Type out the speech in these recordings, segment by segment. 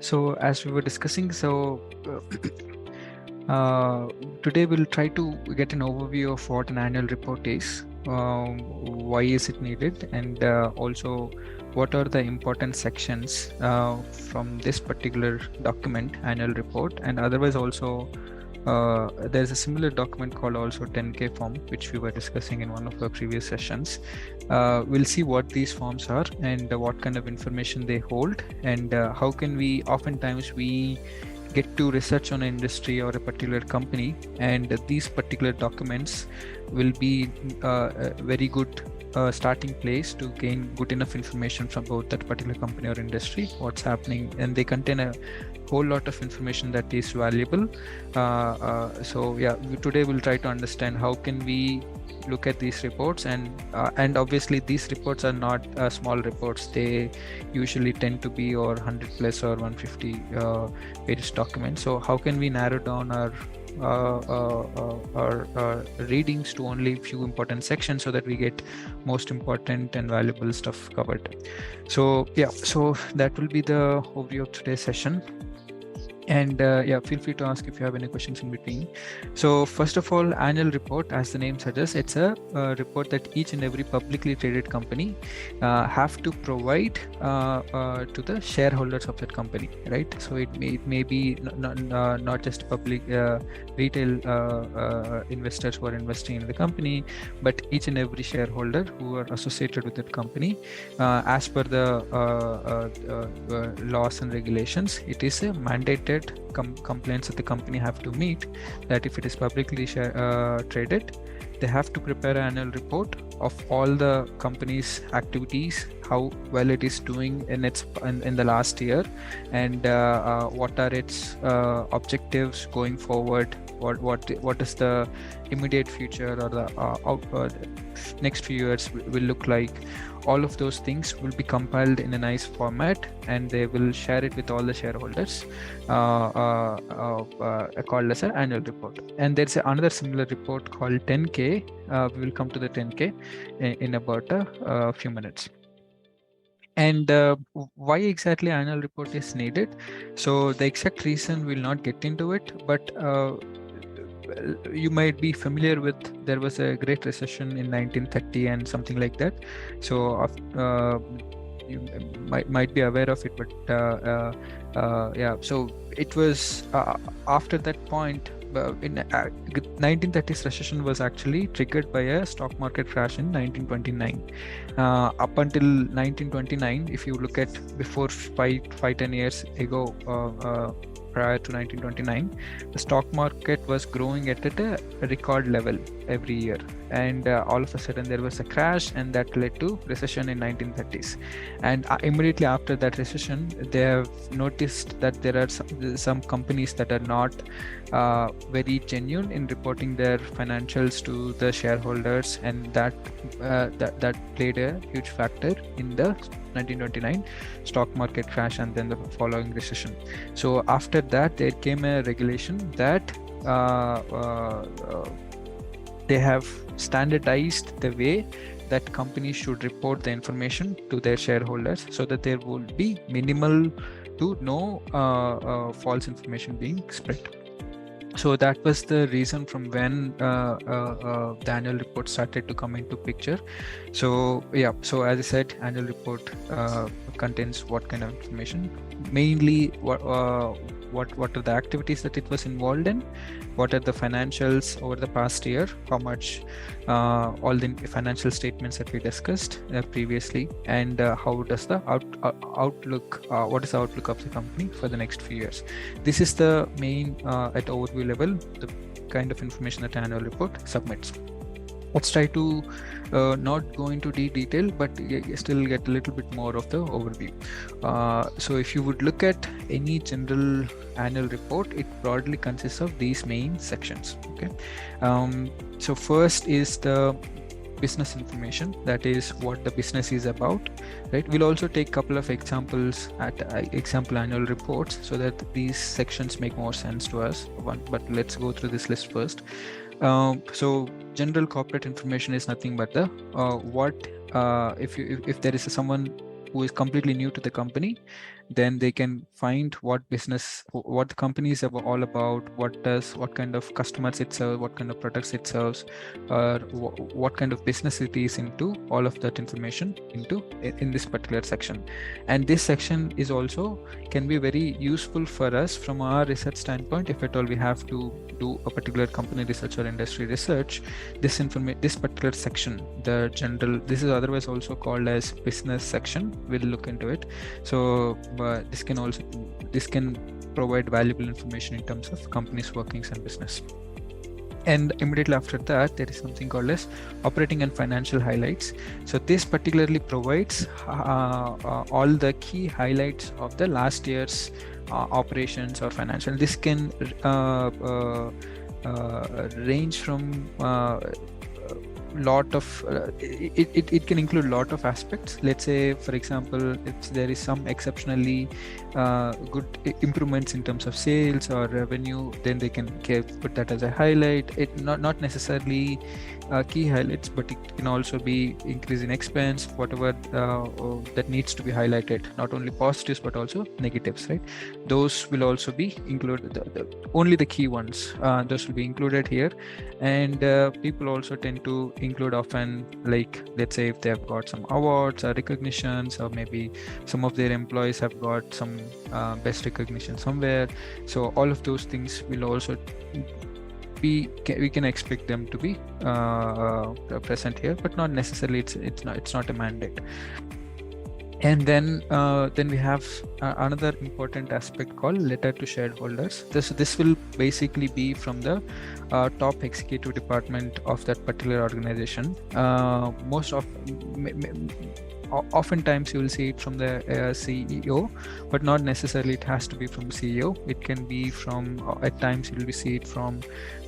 So as we were discussing, today we'll try to get an overview of what an annual report is, why is it needed, and also what are the important sections from this particular document, annual report, and otherwise also there's a similar document called also 10K form, which we were discussing in one of our previous sessions. We'll see what these forms are and what kind of information they hold, and how can we, oftentimes we get to research on an industry or a particular company, and these particular documents will be a very good starting place to gain good enough information from both that particular company or industry, what's happening, and they contain a whole lot of information that is valuable. Today we'll try to understand how can we look at these reports, and obviously these reports are not small reports. They usually tend to be or 100 plus or 150 pages documents. So how can we narrow down our readings to only few important sections so that we get most important and valuable stuff covered? So that will be the overview of today's session. And feel free to ask if you have any questions in between. So first of all, annual report, as the name suggests, it's a report that each and every publicly traded company have to provide to the shareholders of that company, right? So it may be not just public retail investors who are investing in the company, but each and every shareholder who are associated with that company. As per the laws and regulations, it is a mandated complaints that the company have to meet, that if it is publicly traded, they have to prepare an annual report of all the company's activities, how well it is doing in the last year, and what are its objectives going forward, what is the immediate future or the next few years will look like. All of those things will be compiled in a nice format, and they will share it with all the shareholders, called as an annual report. And there's another similar report called 10K. We will come to the 10K in about a few minutes. And why exactly annual report is needed? So the exact reason we'll not get into it, but you might be familiar with, there was a great recession in 1930 and something like that. So you might be aware of it, but so it was after that point. In 1930s recession was actually triggered by a stock market crash in 1929. Up until 1929, if you look at before 10 years ago, prior to 1929, the stock market was growing at a record level every year, and all of a sudden there was a crash, and that led to recession in 1930s. And immediately after that recession, they have noticed that there are some companies that are not very genuine in reporting their financials to the shareholders, and that played a huge factor in the 1929 stock market crash and then the following recession. So after that, there came a regulation that they have standardized the way that companies should report the information to their shareholders, so that there will be minimal to no false information being spread. So that was the reason from when the annual report started to come into picture. So as I said, annual report contains what kind of information, mainly what are the activities that it was involved in, what are the financials over the past year, how much, all the financial statements that we discussed previously, and how does the outlook, what is the outlook of the company for the next few years. This is the main at overview level, the kind of information that annual report submits. Let's try to not go into detail, but still get a little bit more of the overview. So if you would look at any general annual report, it broadly consists of these main sections. Okay. So first is the business information, that is what the business is about, right? We'll also take a couple of examples at example annual reports so that these sections make more sense to us. But let's go through this list first. So general corporate information is nothing but the if there is someone who is completely new to the company, then they can find what the company is all about, what kind of customers it serves, what kind of products it serves, or what kind of business it is into. All of that information in this particular section. And this section is also can be very useful for us from our research standpoint. If at all we have to do a particular company research or industry research, this particular section, the general, this is otherwise also called as business section, we'll look into it. So this can provide valuable information in terms of company's workings and business. And immediately after that, there is something called as operating and financial highlights. So this particularly provides all the key highlights of the last year's operations or financial. This can range from lot of it can include a lot of aspects. Let's say, for example, if there is some exceptionally good improvements in terms of sales or revenue, then they can put that as a highlight. It not necessarily key highlights, but it can also be increase in expense, whatever that needs to be highlighted, not only positives but also negatives, right? Those will also be included, only the key ones, those will be included here. And people also tend to include often, like, let's say if they have got some awards or recognitions, or maybe some of their employees have got some best recognition somewhere. So all of those things will also we can expect them to be present here, but not necessarily. It's not a mandate. And then we have another important aspect called letter to shareholders. This will basically be from the top executive department of that particular organization. Oftentimes you will see it from the CEO, but not necessarily it has to be from CEO. It can be from, at times you will see it from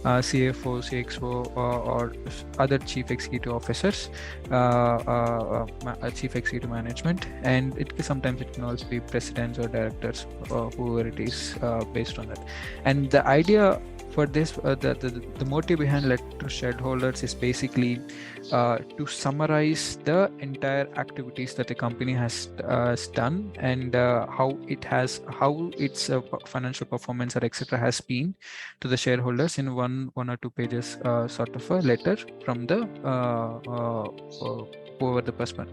CFO, CXO, or other chief executive officers, chief executive management, and sometimes it can also be presidents or directors, whoever it is, based on that. And the idea for this, the motive behind letter to shareholders is basically to summarize the entire activities that the company has done, and how its financial performance or etc. has been to the shareholders in one or two pages, sort of a letter from the whoever the person,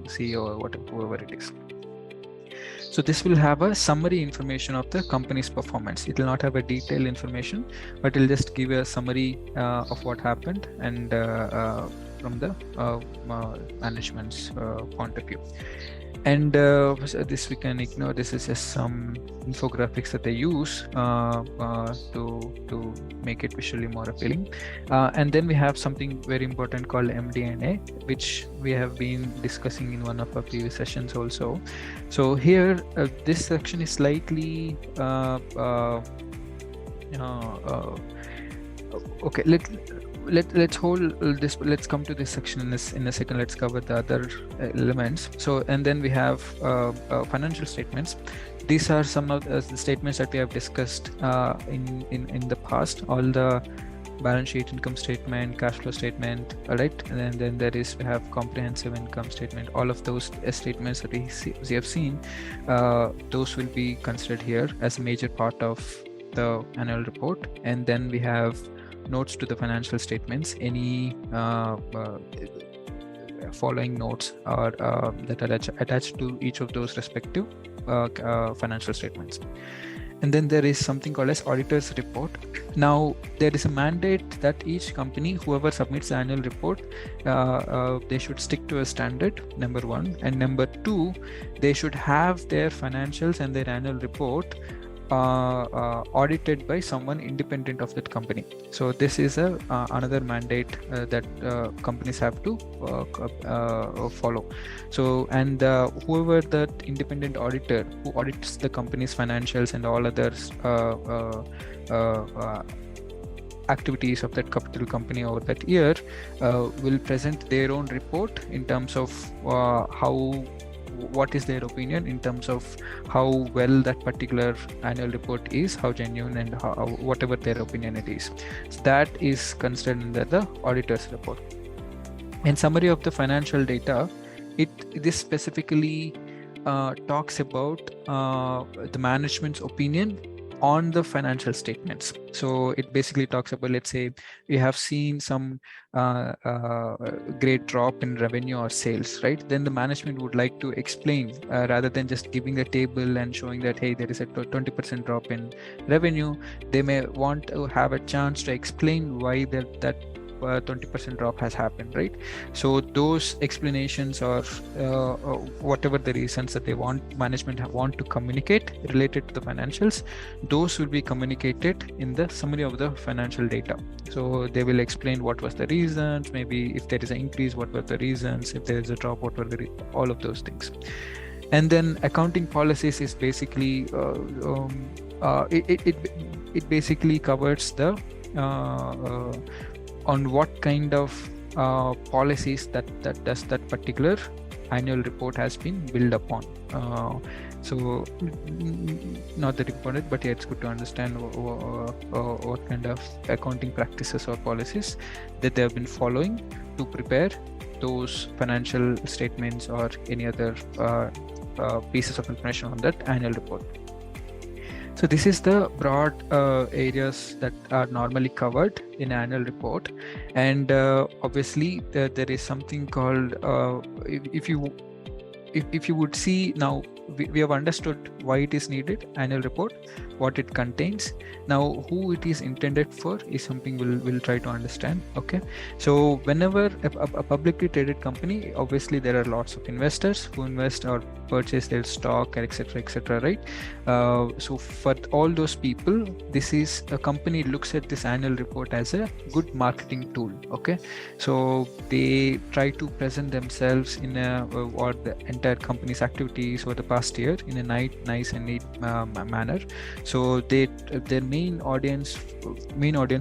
CEO or whatever, whoever it is. So this will have a summary information of the company's performance. It will not have a detailed information, but it will just give a summary of what happened, and from the management's point of view. And so this we can ignore. This is just some infographics that they use to make it visually more appealing. And then we have something very important called MD&A, which we have been discussing in one of our previous sessions also. So here, this section is slightly okay. Let's hold this. Let's come to this section in a second. Let's cover the other elements. So, and then we have financial statements. These are some of the statements that we have discussed in the past. All the balance sheet, income statement, cash flow statement, all right. And then we have comprehensive income statement. All of those statements that we have seen, those will be considered here as a major part of the annual report. And then we have notes to the financial statements. Any following notes are that are attached to each of those respective financial statements. And then there is something called as auditor's report. Now there is a mandate that each company, whoever submits the annual report, they should stick to a standard, number one, and number two, they should have their financials and their annual report audited by someone independent of that company. So this is another mandate that companies have to follow. So, and whoever that independent auditor who audits the company's financials and all others activities of that capital company over that year will present their own report in terms of what is their opinion in terms of how well that particular annual report is, how genuine, and whatever their opinion it is. So that is considered under the auditor's report. In summary of the financial data, this specifically talks about the management's opinion on the financial statements. So it basically talks about, let's say we have seen some great drop in revenue or sales, right? Then the management would like to explain, rather than just giving a table and showing that, hey, there is a 20% drop in revenue. They may want to have a chance to explain why that 20% drop has happened, right? So those explanations or whatever the reasons that they want, management want to communicate related to the financials, those will be communicated in the summary of the financial data. So they will explain what was the reasons, maybe if there is an increase, what were the reasons, if there is a drop, what were the all of those things. And then accounting policies is basically it basically covers the on what kind of policies that does that particular annual report has been built upon. So not that important, but yeah, it's good to understand what kind of accounting practices or policies that they have been following to prepare those financial statements or any other pieces of information on that annual report. So this is the broad areas that are normally covered in annual report, and obviously there is something called if you would see now, we have understood why it is needed, annual report, what it contains. Now who it is intended for is something we'll try to understand. Okay, so whenever a publicly traded company, obviously there are lots of investors who invest or purchase their stock, etc., right? So for all those people, this is a company looks at this annual report as a good marketing tool. Okay, so they try to present themselves in a or the entire company's activities over the past year in a nice and neat manner. So their main audience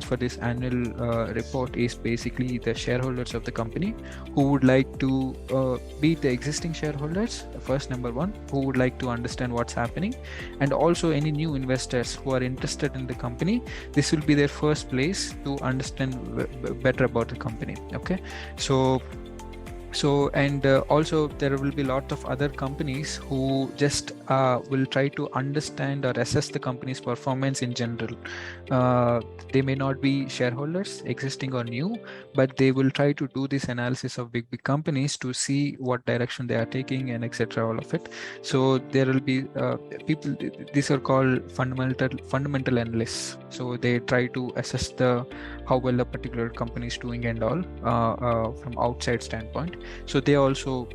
for this annual report is basically the shareholders of the company, who would like to be the existing shareholders first, number one, who would like to understand what's happening, and also any new investors who are interested in the company. This will be their first place to understand better about the company. Okay, so and also there will be a lot of other companies who just will try to understand or assess the company's performance in general. They may not be shareholders, existing or new, but they will try to do this analysis of big companies to see what direction they are taking and etc., all of it. So there will be people, these are called fundamental analysts. So they try to assess how well a particular company is doing and all from outside standpoint. So they also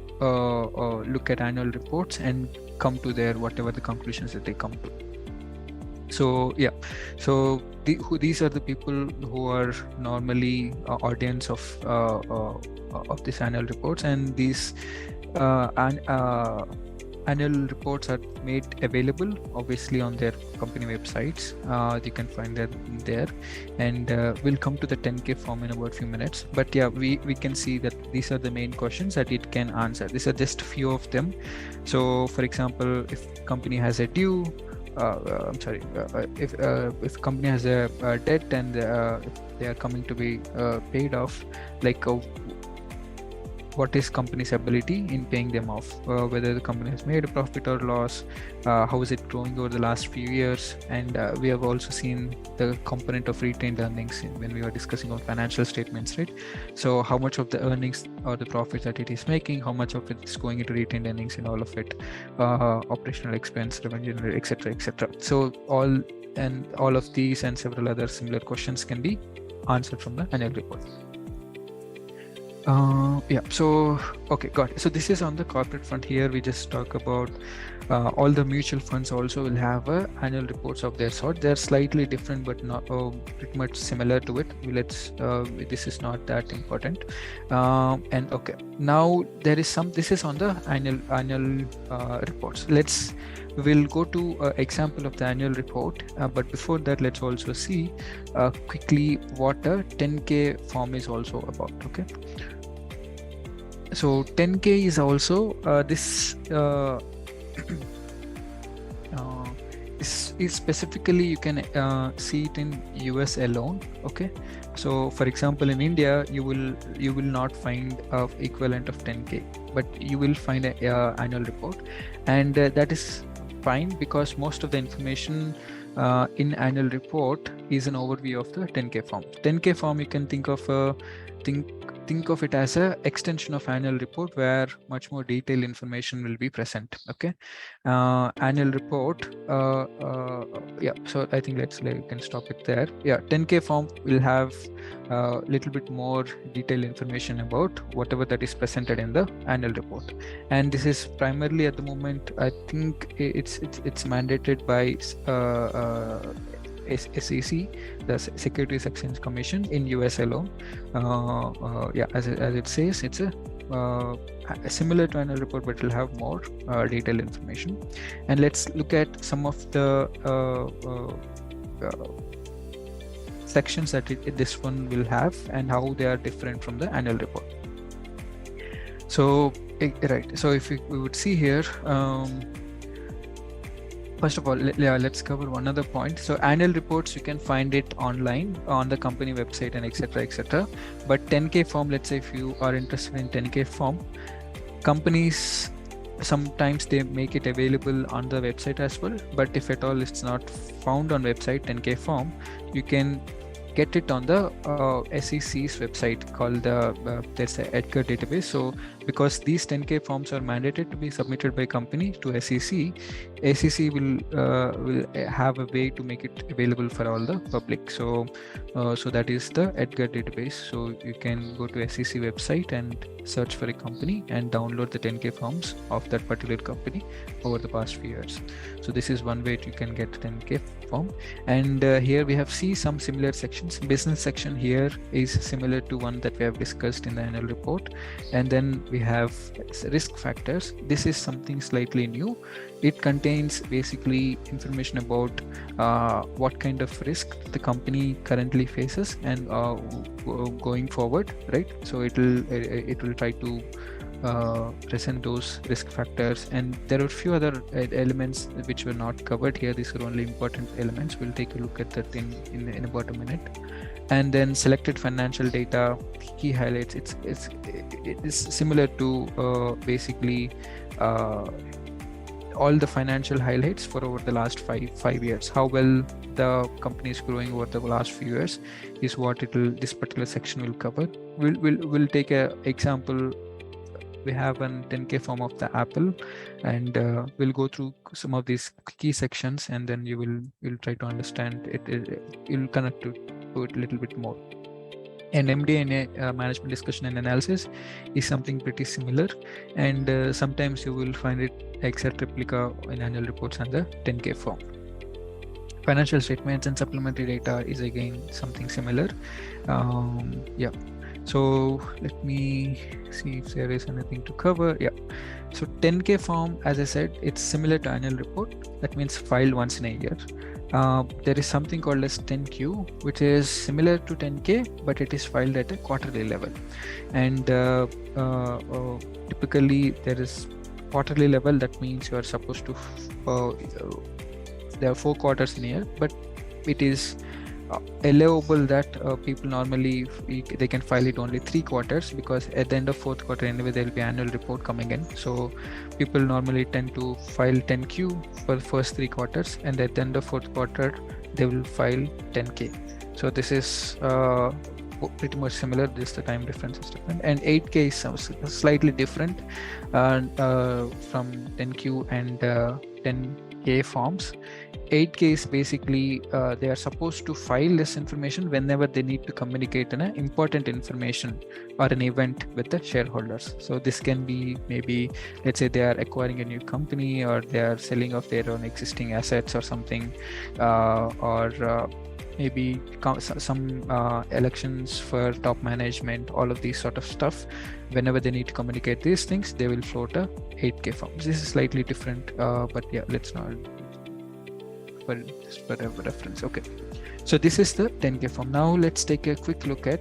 look at annual reports and come to their whatever the conclusions that they come to. So yeah, so these are the people who are normally audience of this annual reports, and these annual reports are made available obviously on their company websites. You can find that there, and we'll come to the 10K form in about a few minutes. But yeah, we can see that these are the main questions that it can answer. These are just a few of them. So for example, if company has a due, if company has a debt and if they are coming to be paid off, like what is company's ability in paying them off, whether the company has made a profit or loss, how is it growing over the last few years. And we have also seen the component of retained earnings when we were discussing on financial statements, right? So how much of the earnings or the profits that it is making, how much of it is going into retained earnings and all of it, operational expense, revenue, etc., so all of these and several other similar questions can be answered from the annual report. Yeah, so okay, got it. So this is on the corporate front. Here we just talk about all the mutual funds also will have annual reports of their sort. They're slightly different, but not pretty much similar to it. This is not that important. And okay, now there is this is on the annual reports. We'll go to example of the annual report, but before that, let's also see quickly what a 10K form is also about. Okay, so 10K is also this is specifically, you can see it in US alone. Okay, so for example, in India you will not find equivalent of 10K. but you will find a annual report, and that is fine because most of the information in annual report is an overview of the 10K form. 10K form, you can think of it as a extension of annual report where much more detailed information will be present. Okay, annual report. Yeah, so I think we can stop it there. Yeah, 10K form will have a little bit more detailed information about whatever that is presented in the annual report, and this is primarily at the moment, I think it's mandated by SEC, the Securities Exchange Commission in US alone. Yeah, as it says, it's a similar to annual report, but it will have more detailed information. And let's look at some of the sections that this one will have and how they are different from the annual report. So, right. So if we would see here, first of all, let's cover one other point. So annual reports, you can find it online on the company website and etc. etc. But 10K form, let's say if you are interested in 10K form, companies sometimes they make it available on the website as well. But if at all it's not found on website 10K form, you can get it on the SEC's website called there's a Edgar database. So because these 10K forms are mandated to be submitted by company to SEC, SEC will have a way to make it available for all the public. So that is the Edgar database. So you can go to SEC website and search for a company and download the 10K forms of that particular company over the past few years. So this is one way you can get 10K form. And here we have some similar sections. Business section here is similar to one that we have discussed in the annual report. And then we have risk factors. This is something slightly new. It contains basically information about what kind of risk the company currently faces and going forward, right? So it will try to present those risk factors, and there are a few other elements which were not covered here. These are only important elements. We'll take a look at that in about a minute. And then selected financial data, key highlights. It is similar to basically all the financial highlights for over the last five years. How well the company is growing over the last few years is what this particular section will cover. We'll take an example. We have an 10K form of the Apple, and we'll go through some of these key sections, and then you'll try to understand it. You'll connect to it a little bit more. And MD&A, management discussion and analysis, is something pretty similar, and sometimes you will find it exact replica in annual reports and the 10K form. Financial statements and supplementary data is again something similar. Yeah. So let me see if there is anything to cover. Yeah. So 10K form, as I said, it's similar to annual report. That means filed once in a year. There is something called as 10Q, which is similar to 10K, but it is filed at a quarterly level. And typically there is quarterly level. That means you are supposed to, there are 4 quarters in a year, but it is allowable that people normally they can file it only 3 quarters, because at the end of 4th quarter anyway there will be annual report coming in. So people normally tend to file 10Q for the first 3 quarters, and at the end of 4th quarter they will file 10K. So this is pretty much similar. This the time difference is different, and 8K is slightly different from 10Q and 10K forms. 8K is basically they are supposed to file this information whenever they need to communicate an important information or an event with the shareholders. So this can be maybe, let's say they are acquiring a new company, or they are selling off their own existing assets or something, or maybe some elections for top management, all of these sort of stuff. Whenever they need to communicate these things, they will float a 8K form. This is slightly different, but yeah, let's not for reference. Okay, so this is the 10K form. Now let's take a quick look at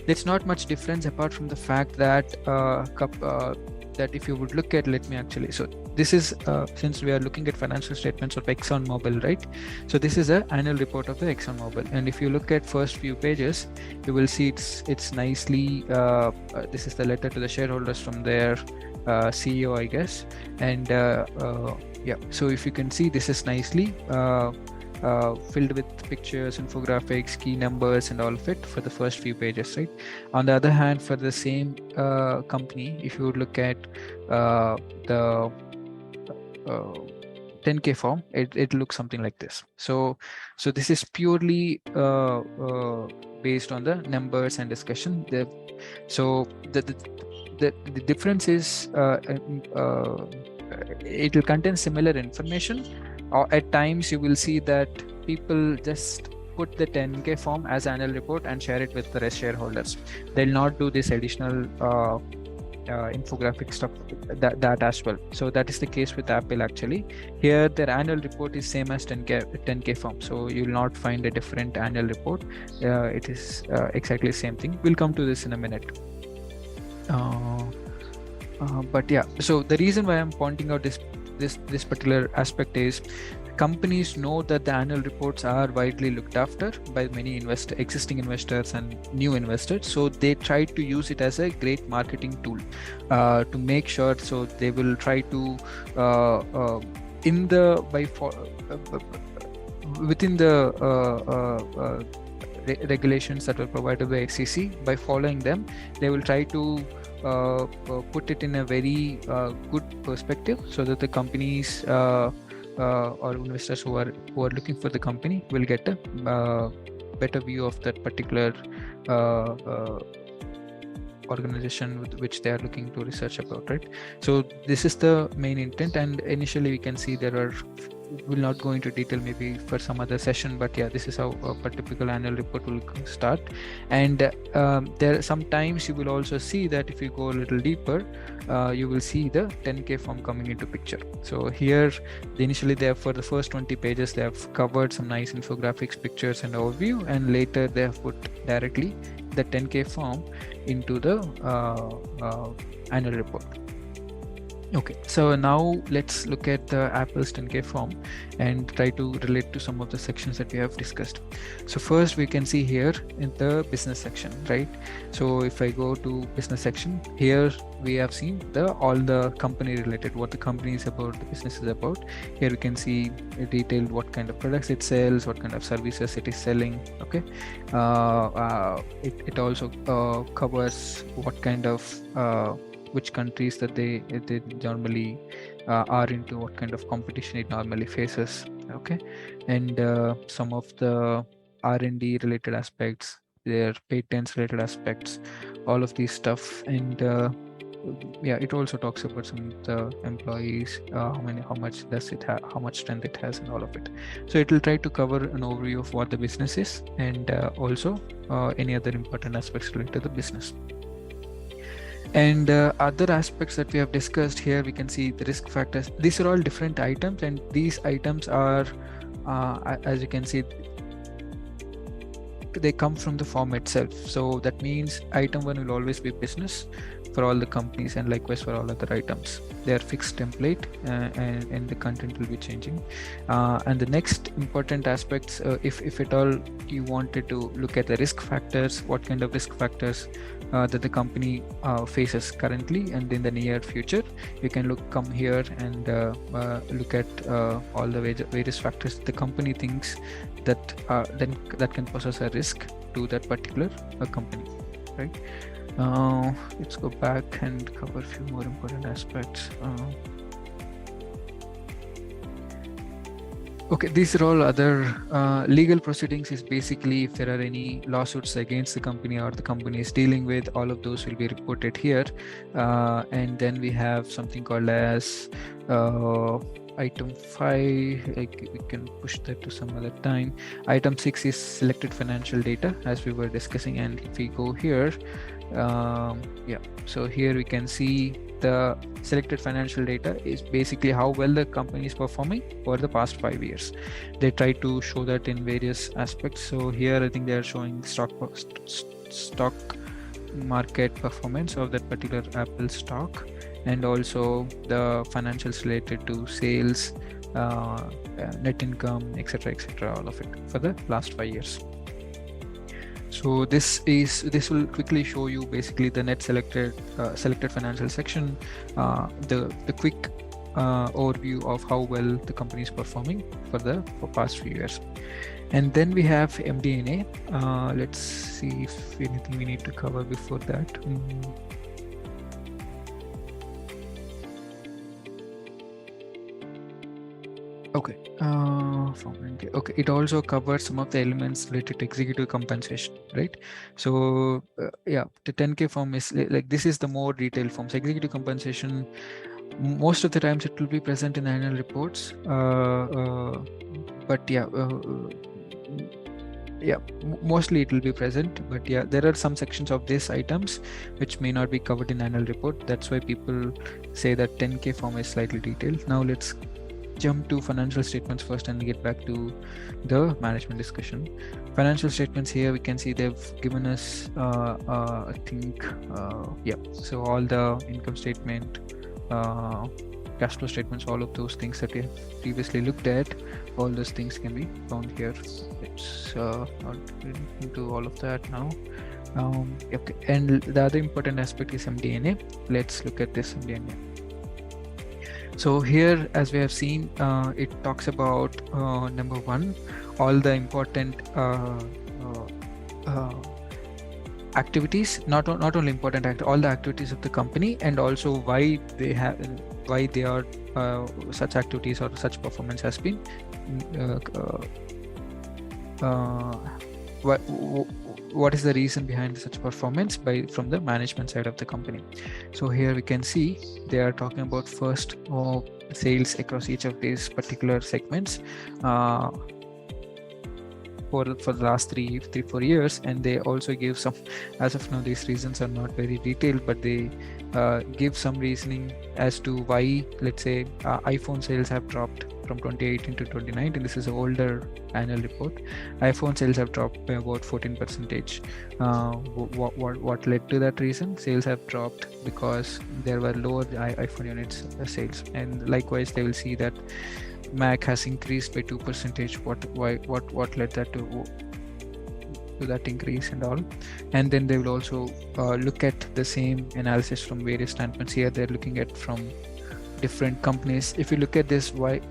there's not much difference apart from the fact that that if you would look at, let me actually, so this is since we are looking at financial statements of ExxonMobil, right? So this is an annual report of the ExxonMobil, and if you look at first few pages, you will see it's nicely. This is the letter to the shareholders from their CEO, I guess, and yeah. So if you can see, this is nicely filled with pictures, infographics, key numbers, and all of it for the first few pages, right? On the other hand, for the same company, if you would look at the 10K form, it looks something like this. So this is purely based on the numbers and discussion. So the difference is it will contain similar information. Or at times you will see that people just put the 10K form as annual report and share it with the rest shareholders. They'll not do this additional infographic stuff that as well. So that is the case with Apple actually. Here their annual report is same as 10K form. So you'll not find a different annual report. It is exactly the same thing. We'll come to this in a minute. But yeah, so the reason why I'm pointing out this particular aspect is companies know that the annual reports are widely looked after by many existing investors and new investors, so they try to use it as a great marketing tool to make sure. So they will try to within the regulations that were provided by SEC, by following them, they will try to put it in a very good perspective, so that the companies or investors who are looking for the company will get a better view of that particular organization with which they are looking to research about, right? So this is the main intent, and initially we can see there are, will not go into detail maybe for some other session, but yeah, this is how a typical annual report will start. And there sometimes you will also see that if you go a little deeper, you will see the 10K form coming into picture. So here initially they have, for the first 20 pages, they have covered some nice infographics, pictures and overview, and later they have put directly the 10K form into the annual report. Okay, so now let's look at the Apple's 10K form and try to relate to some of the sections that we have discussed. So first we can see here in the business section, right? So if I go to business section, here we have seen all the company related, what the company is about, the business is about. Here we can see detailed what kind of products it sells, what kind of services it is selling. Okay, it also covers what kind of which countries that they normally are into, what kind of competition it normally faces. Okay, and some of the R&D related aspects, their patents related aspects, all of these stuff. And yeah, it also talks about some of the employees, how much does it have, how much strength it has, and all of it. So it will try to cover an overview of what the business is, and also any other important aspects related to the business. And other aspects that we have discussed here, we can see the risk factors. These are all different items, and these items are, as you can see, they come from the form itself. So that means item 1 will always be business for all the companies, and likewise for all other items. They are fixed template, and the content will be changing. And the next important aspects, if at all you wanted to look at the risk factors, what kind of risk factors that the company faces currently and in the near future, you can come here and look at all the various factors the company thinks that that can pose a risk to that particular company, right? Let's go back and cover a few more important aspects. Okay, these are all other legal proceedings. Is basically if there are any lawsuits against the company or the company is dealing with, all of those will be reported here. And then we have something called as item 5, like we can push that to some other time. Item 6 is selected financial data, as we were discussing. And if we go here, yeah, so here we can see the selected financial data is basically how well the company is performing over the past 5 years. They try to show that in various aspects. So here I think they are showing stock market performance of that particular Apple stock, and also the financials related to sales, net income, etc., all of it for the last 5 years. So this will quickly show you basically the net selected financial section, the quick overview of how well the company is performing for past few years. And then we have MD&A. Let's see if anything we need to cover before that. Okay. Okay. It also covers some of the elements related to executive compensation, right? So yeah, the 10K form is like this is the more detailed forms. Executive compensation, most of the times it will be present in annual reports. But yeah. Mostly it will be present, but yeah, there are some sections of these items which may not be covered in annual report. That's why people say that 10K form is slightly detailed. Now let's jump to financial statements first and get back to the management discussion. Financial statements, here we can see they've given us I think so all the income statement, cash flow statements, all of those things that we have previously looked at, all those things can be found here. Let's not get into all of that now. Okay, and the other important aspect is MD&A. Let's look at this MD&A. So here, as we have seen, it talks about number one, all the important activities, not only important all the activities of the company, and also why they are such activities or such performance has been what is the reason behind such performance from the management side of the company. So here we can see they are talking about first sales across each of these particular segments for the last 3-4 years, and they also give some, as of now these reasons are not very detailed, but they give some reasoning as to why, let's say, iPhone sales have dropped from 2018 to 2019. This is an older annual report. iPhone sales have dropped by about 14%. What led to that reason? Sales have dropped because there were lower iPhone units sales, and likewise they will see that Mac has increased by 2%. What led that to that increase and all? And then they will also look at the same analysis from various standpoints. Here they're looking at from different companies. If you look at this, why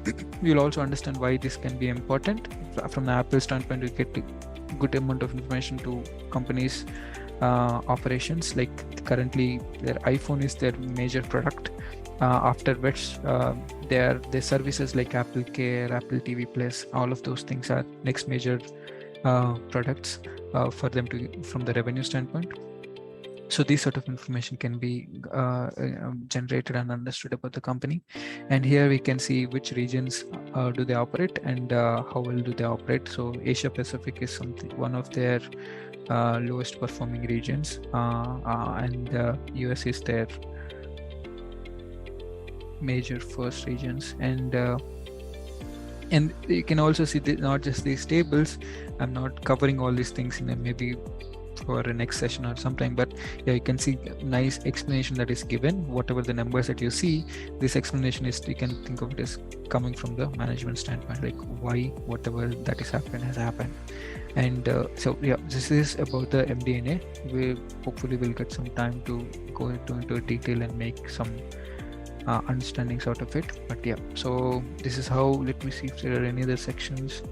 you'll also understand why this can be important. From the Apple standpoint, you get a good amount of information to companies' operations. Like currently, their iPhone is their major product. After which their services like Apple Care, Apple TV Plus, all of those things are next major products for them to from the revenue standpoint. So these sort of information can be generated and understood about the company. And here we can see which regions do they operate and how well do they operate. So Asia Pacific is one of their lowest performing regions, and US is their major first regions. And you can also see not just these tables. I'm not covering all these things in maybe for a next session or sometime, but yeah, you can see nice explanation that is given. Whatever the numbers that you see, this explanation is, you can think of it as coming from the management standpoint, like why whatever that is happened has happened. And so yeah, this is about the MD&A. We hopefully will get some time to go into detail and make some understandings out of it. But yeah, so this is how. Let me see if there are any other sections.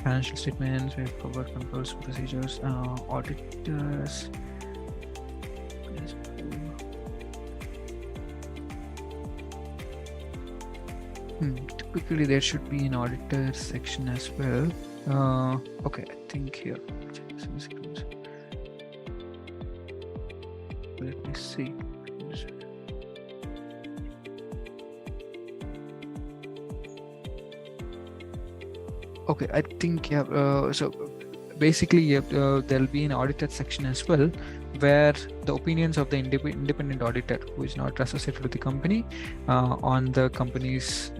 Financial statements, we have covered controls, procedures, auditors. Typically there should be an auditor section as well. Okay, I think here. Let me see. Okay, I think yeah. So basically there'll be an audited section as well, where the opinions of the independent auditor who is not associated with the company on the company's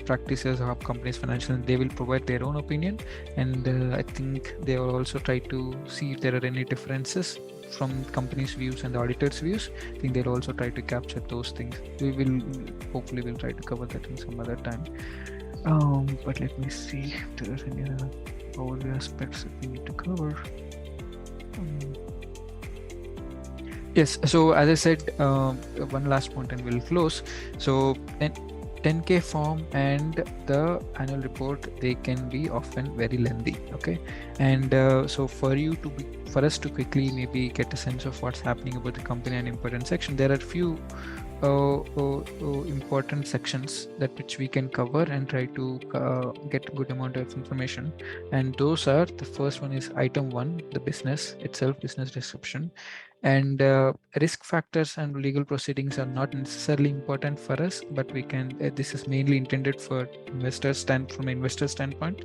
practices or company's financial, they will provide their own opinion. And I think they will also try to see if there are any differences from company's views and the auditor's views. I think they'll also try to capture those things. We will hopefully will try to cover that in some other time. But let me see if there are any other overview aspects that we need to cover. Yes, so as I said, one last point and we'll close. So 10K form and the annual report, they can be often very lengthy. Okay, and so for us to quickly maybe get a sense of what's happening about the company and important section, there are few important sections that which we can cover and try to get a good amount of information. And those are, the first one is item 1, the business itself, business description. And risk factors and legal proceedings are not necessarily important for us, but we can this is mainly intended for investors from an investor standpoint.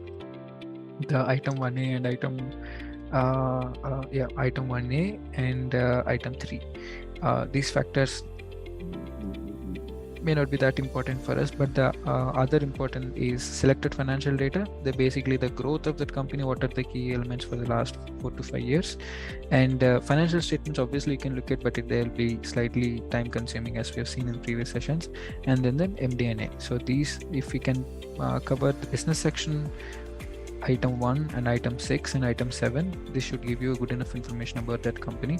The item 1A and item item 1A and item 3, these factors may not be that important for us, but the other important is selected financial data. They're basically the growth of that company, what are the key elements for the last 4 to 5 years. And financial statements, obviously you can look at, but they'll be slightly time consuming as we have seen in previous sessions. And then the MD&A. So these, if we can cover the business section, item 1 and item 6 and item 7, this should give you a good enough information about that company,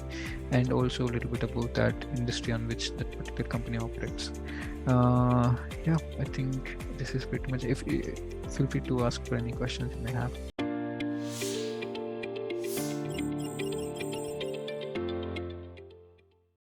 and also a little bit about that industry on which that particular company operates. I think this is pretty much. If feel free to ask for any questions you may have.